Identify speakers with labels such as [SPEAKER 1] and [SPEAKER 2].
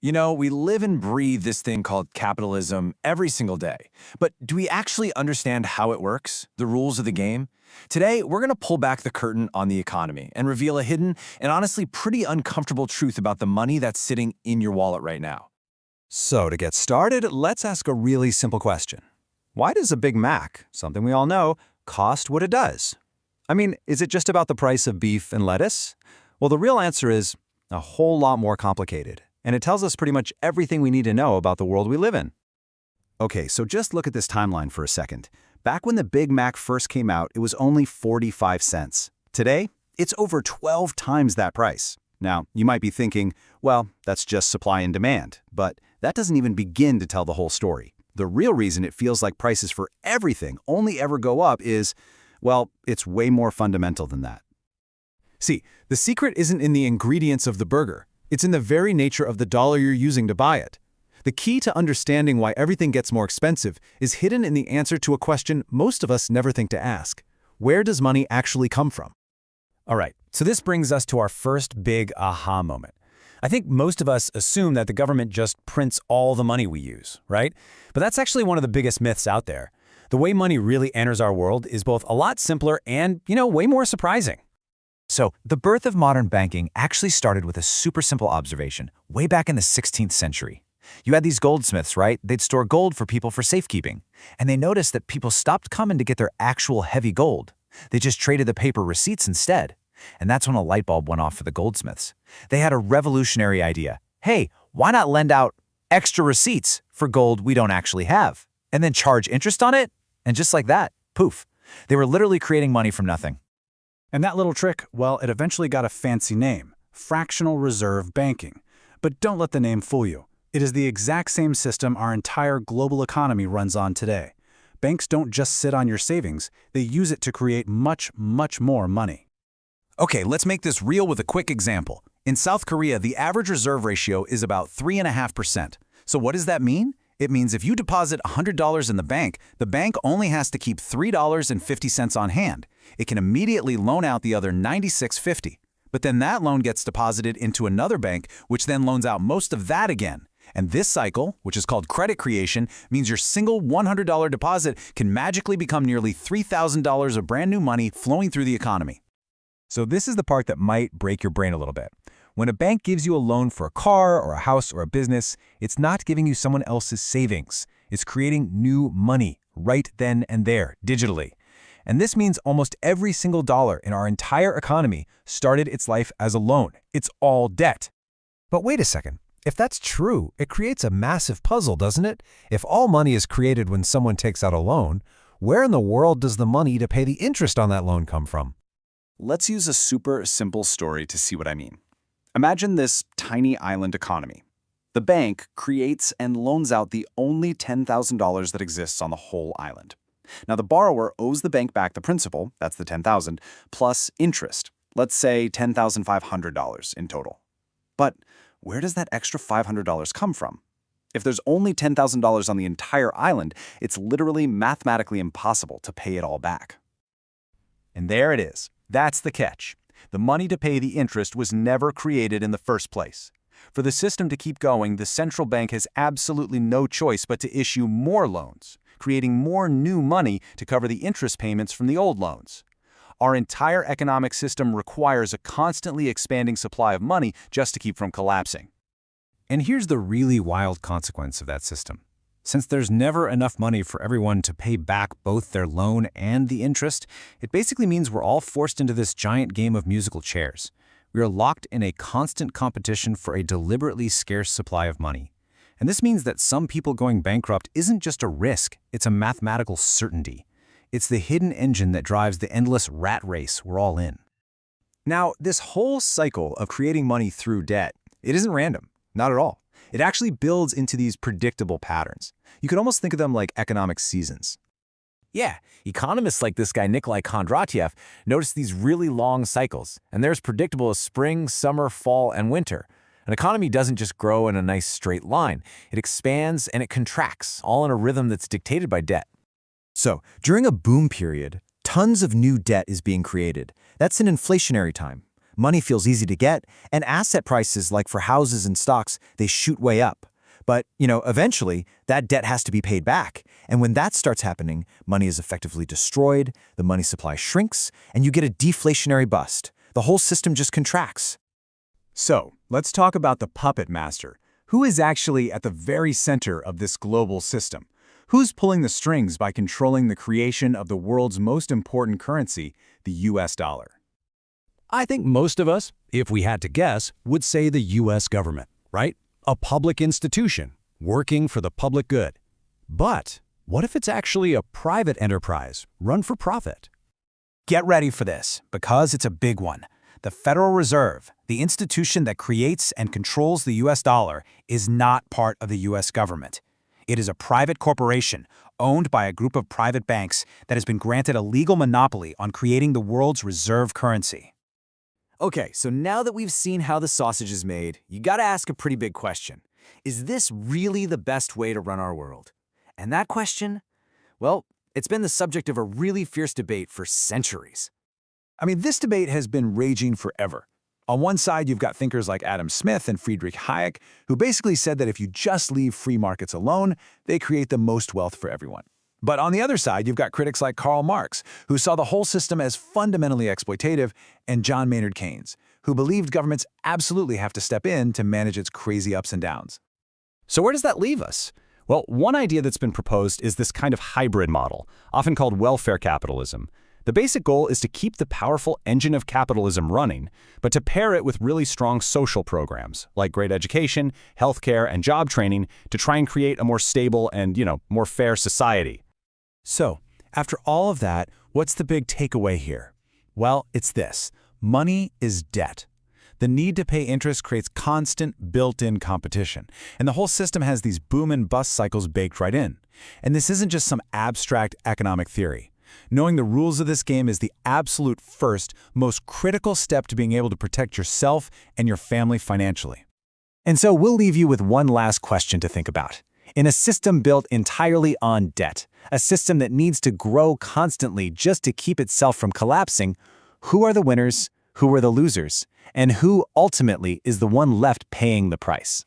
[SPEAKER 1] You know, we live and breathe this thing called capitalism every single day. But do we actually understand how it works, the rules of the game? Today, we're going to pull back the curtain on the economy and reveal a hidden and honestly pretty uncomfortable truth about the money that's sitting in your wallet right now.
[SPEAKER 2] So to get started, let's ask a really simple question. Why does a Big Mac, something we all know, cost what it does? I mean, is it just about the price of beef and lettuce? Well, the real answer is a whole lot more complicated, and it tells us pretty much everything we need to know about the world we live in. Okay, so just look at this timeline for a second. Back when the Big Mac first came out, it was only 45 cents. Today, it's over 12 times that price. Now, you might be thinking, well, that's just supply and demand, but that doesn't even begin to tell the whole story. The real reason it feels like prices for everything only ever go up is, well, it's way more fundamental than that.
[SPEAKER 3] See, the secret isn't in the ingredients of the burger. It's in the very nature of the dollar you're using to buy it. The key to understanding why everything gets more expensive is hidden in the answer to a question most of us never think to ask. Where does money actually come from?
[SPEAKER 1] All right, so this brings us to our first big aha moment. I think most of us assume that the government just prints all the money we use, right? But that's actually one of the biggest myths out there. The way money really enters our world is both a lot simpler and, way more surprising.
[SPEAKER 4] So, the birth of modern banking actually started with a super simple observation way back in the 16th century. You had these goldsmiths, right? They'd store gold for people for safekeeping. And they noticed that people stopped coming to get their actual heavy gold. They just traded the paper receipts instead. And that's when a light bulb went off for the goldsmiths. They had a revolutionary idea. Hey, why not lend out extra receipts for gold we don't actually have? And then charge interest on it? And just like that, poof. They were literally creating money from nothing.
[SPEAKER 5] And that little trick, well, it eventually got a fancy name, fractional reserve banking. But don't let the name fool you. It is the exact same system our entire global economy runs on today. Banks don't just sit on your savings, they use it to create much, much more money.
[SPEAKER 2] Okay, let's make this real with a quick example. In South Korea, the average reserve ratio is about 3.5%. So what does that mean? It means if you deposit $100 in the bank only has to keep $3.50 on hand. It can immediately loan out the other $96.50. But then that loan gets deposited into another bank, which then loans out most of that again. And this cycle, which is called credit creation, means your single $100 deposit can magically become nearly $3,000 of brand new money flowing through the economy.
[SPEAKER 3] So this is the part that might break your brain a little bit. When a bank gives you a loan for a car or a house or a business, it's not giving you someone else's savings. It's creating new money right then and there, digitally. And this means almost every single dollar in our entire economy started its life as a loan. It's all debt.
[SPEAKER 6] But wait a second. If that's true, it creates a massive puzzle, doesn't it? If all money is created when someone takes out a loan, where in the world does the money to pay the interest on that loan come from?
[SPEAKER 2] Let's use a super simple story to see what I mean. Imagine this tiny island economy. The bank creates and loans out the only $10,000 that exists on the whole island. Now, the borrower owes the bank back the principal, that's the $10,000, plus interest, let's say $10,500 in total. But where does that extra $500 come from? If there's only $10,000 on the entire island, it's literally mathematically impossible to pay it all back. And there it is. That's the catch. The money to pay the interest was never created in the first place. For the system to keep going, the central bank has absolutely no choice but to issue more loans, creating more new money to cover the interest payments from the old loans. Our entire economic system requires a constantly expanding supply of money just to keep from collapsing.
[SPEAKER 3] And here's the really wild consequence of that system. Since there's never enough money for everyone to pay back both their loan and the interest, it basically means we're all forced into this giant game of musical chairs. We are locked in a constant competition for a deliberately scarce supply of money. And this means that some people going bankrupt isn't just a risk, it's a mathematical certainty. It's the hidden engine that drives the endless rat race we're all in. Now, this whole cycle of creating money through debt, it isn't random, not at all. It actually builds into these predictable patterns. You could almost think of them like economic seasons.
[SPEAKER 1] Yeah, economists like this guy Nikolai Kondratiev notice these really long cycles, and they're as predictable as spring, summer, fall, and winter. An economy doesn't just grow in a nice straight line. It expands and it contracts, all in a rhythm that's dictated by debt.
[SPEAKER 4] So, during a boom period, tons of new debt is being created. That's an inflationary time.
[SPEAKER 1] Money feels easy to get, and asset prices, like for houses and stocks, they shoot way up. But, eventually, that debt has to be paid back. And when that starts happening, money is effectively destroyed, the money supply shrinks, and you get a deflationary bust. The whole system just contracts.
[SPEAKER 3] So, let's talk about the puppet master. Who is actually at the very center of this global system? Who's pulling the strings by controlling the creation of the world's most important currency, the US dollar?
[SPEAKER 7] I think most of us, if we had to guess, would say the US government, right? A public institution, working for the public good. But what if it's actually a private enterprise, run for profit?
[SPEAKER 4] Get ready for this, because it's a big one. The Federal Reserve, the institution that creates and controls the US dollar, is not part of the US government. It is a private corporation owned by a group of private banks that has been granted a legal monopoly on creating the world's reserve currency.
[SPEAKER 1] Okay, so now that we've seen how the sausage is made, you gotta ask a pretty big question. Is this really the best way to run our world? And that question, well, it's been the subject of a really fierce debate for centuries.
[SPEAKER 3] This debate has been raging forever. On one side, you've got thinkers like Adam Smith and Friedrich Hayek, who basically said that if you just leave free markets alone, they create the most wealth for everyone. But on the other side, you've got critics like Karl Marx, who saw the whole system as fundamentally exploitative, and John Maynard Keynes, who believed governments absolutely have to step in to manage its crazy ups and downs.
[SPEAKER 7] So where does that leave us? Well, one idea that's been proposed is this kind of hybrid model, often called welfare capitalism. The basic goal is to keep the powerful engine of capitalism running, but to pair it with really strong social programs, like great education, healthcare, and job training, to try and create a more stable and, more fair society.
[SPEAKER 3] So, after all of that, what's the big takeaway here? Well, it's this. Money is debt. The need to pay interest creates constant, built-in competition, and the whole system has these boom and bust cycles baked right in. And this isn't just some abstract economic theory. Knowing the rules of this game is the absolute first, most critical step to being able to protect yourself and your family financially.
[SPEAKER 1] And so we'll leave you with one last question to think about. In a system built entirely on debt, a system that needs to grow constantly just to keep itself from collapsing, who are the winners, who are the losers, and who ultimately is the one left paying the price?